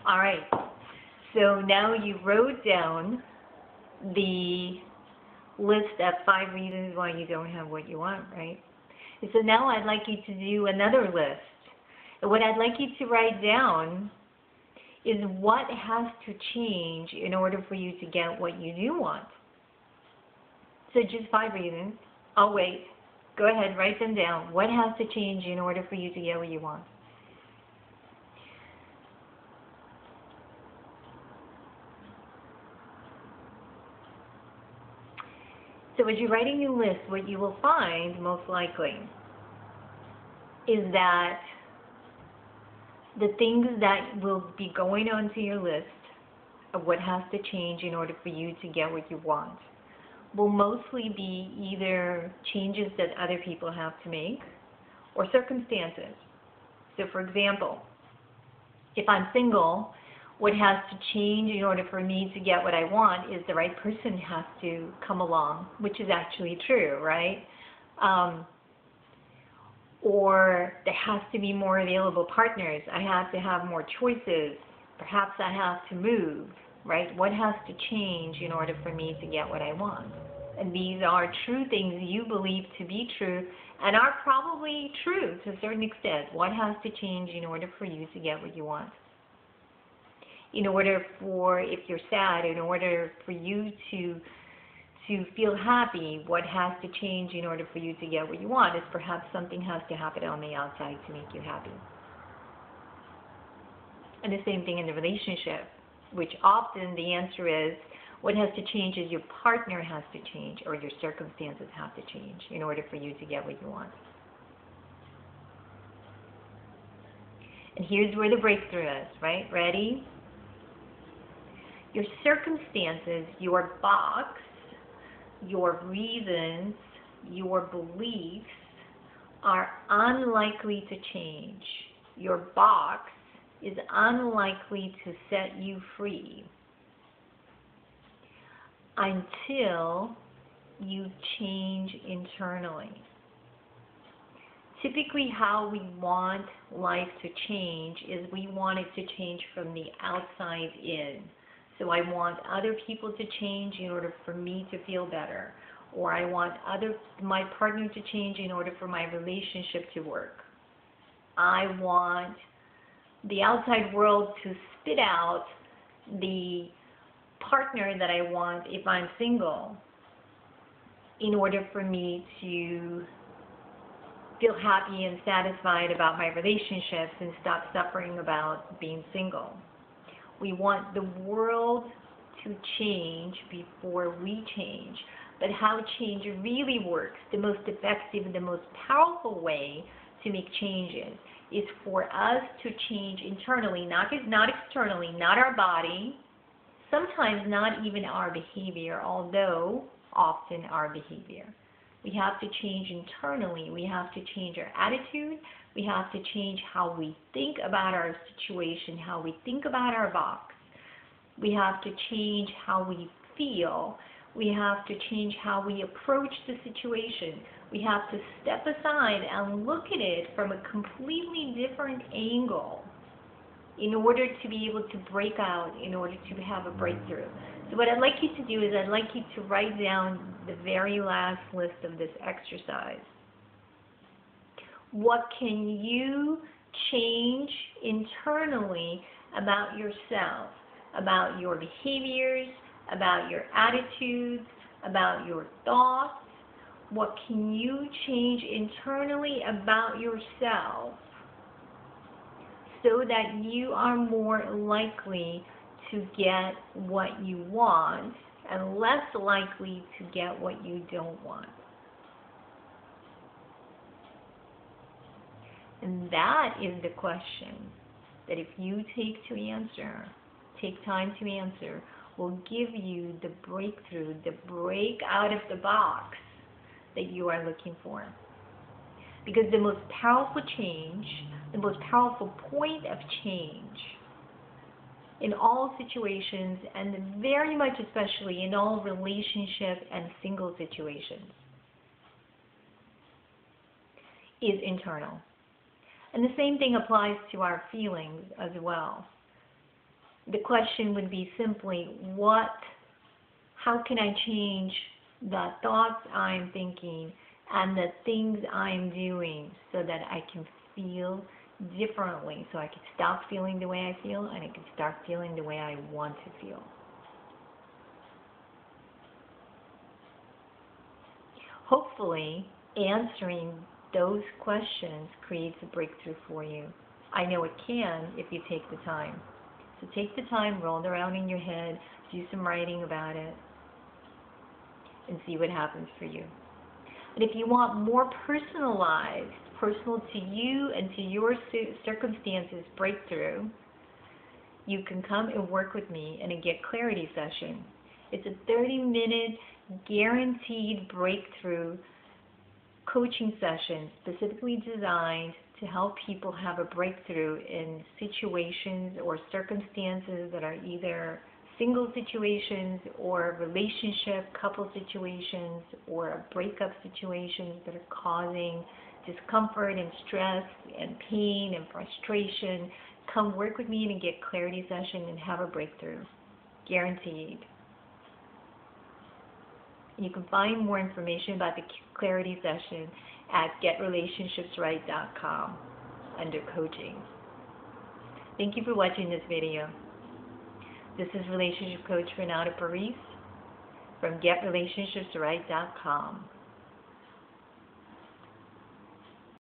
All right. So now you wrote down the list of 5 reasons why you don't have what you want, right? And so now I'd like you to do another list. And what I'd like you to write down is what has to change in order for you to get what you do want. So just 5 reasons. I'll wait. Go ahead, write them down. What has to change in order for you to get what you want? So as you're writing your list, what you will find, most likely, is that the things that will be going onto your list of what has to change in order for you to get what you want will mostly be either changes that other people have to make or circumstances. So for example, if I'm single, what has to change in order for me to get what I want is the right person has to come along, which is actually true, right? Or there has to be more available partners. I have to have more choices. Perhaps I have to move, right? What has to change in order for me to get what I want? And these are true things you believe to be true and are probably true to a certain extent. What has to change in order for you to get what you want? In order for, if you're sad, in order for you to feel happy, what has to change in order for you to get what you want is perhaps something has to happen on the outside to make you happy. And the same thing in the relationship, which often the answer is what has to change is your partner has to change or your circumstances have to change in order for you to get what you want. And here's where the breakthrough is, right? Ready? Your circumstances, your box, your reasons, your beliefs are unlikely to change. Your box is unlikely to set you free until you change internally. Typically how we want life to change is we want it to change from the outside in. So I want other people to change in order for me to feel better. Or I want my partner to change in order for my relationship to work. I want the outside world to spit out the partner that I want if I'm single in order for me to feel happy and satisfied about my relationships and stop suffering about being single. We want the world to change before we change. But how change really works, the most effective, the most powerful way to make changes is for us to change internally, not externally, not our body, sometimes not even our behavior, although often our behavior. We have to change internally. We have to change our attitude. We have to change how we think about our situation, how we think about our box. We have to change how we feel. We have to change how we approach the situation. We have to step aside and look at it from a completely different angle in order to be able to break out, in order to have a breakthrough. So what I'd like you to do is I'd like you to write down the very last list of this exercise. What can you change internally about yourself, about your behaviors, about your attitudes, about your thoughts? What can you change internally about yourself so that you are more likely to get what you want and less likely to get what you don't want? And that is the question that if you take time to answer, will give you the breakthrough, the break out of the box that you are looking for. Because the most powerful change, the most powerful point of change in all situations, and very much especially in all relationship and single situations, is internal. And the same thing applies to our feelings as well. the question would be simply, how can I change the thoughts I'm thinking and the things I'm doing so that I can feel differently, so I can stop feeling the way I feel and I can start feeling the way I want to feel. Hopefully, answering those questions creates a breakthrough for you. I know it can if you take the time. So take the time, roll it around in your head, do some writing about it, and see what happens for you. And if you want more personalized, personal to you and to your circumstances breakthrough, you can come and work with me in a Get Clarity session. It's a 30-minute guaranteed breakthrough coaching session specifically designed to help people have a breakthrough in situations or circumstances that are either single situations or relationship, couple situations, or breakup situations that are causing discomfort and stress and pain and frustration. Come work with me in a Get Clarity session and have a breakthrough. Guaranteed. You can find more information about the Clarity session at GetRelationshipsRight.com under Coaching. Thank you for watching this video. This is Relationship Coach Renata Paris from GetRelationshipsRight.com.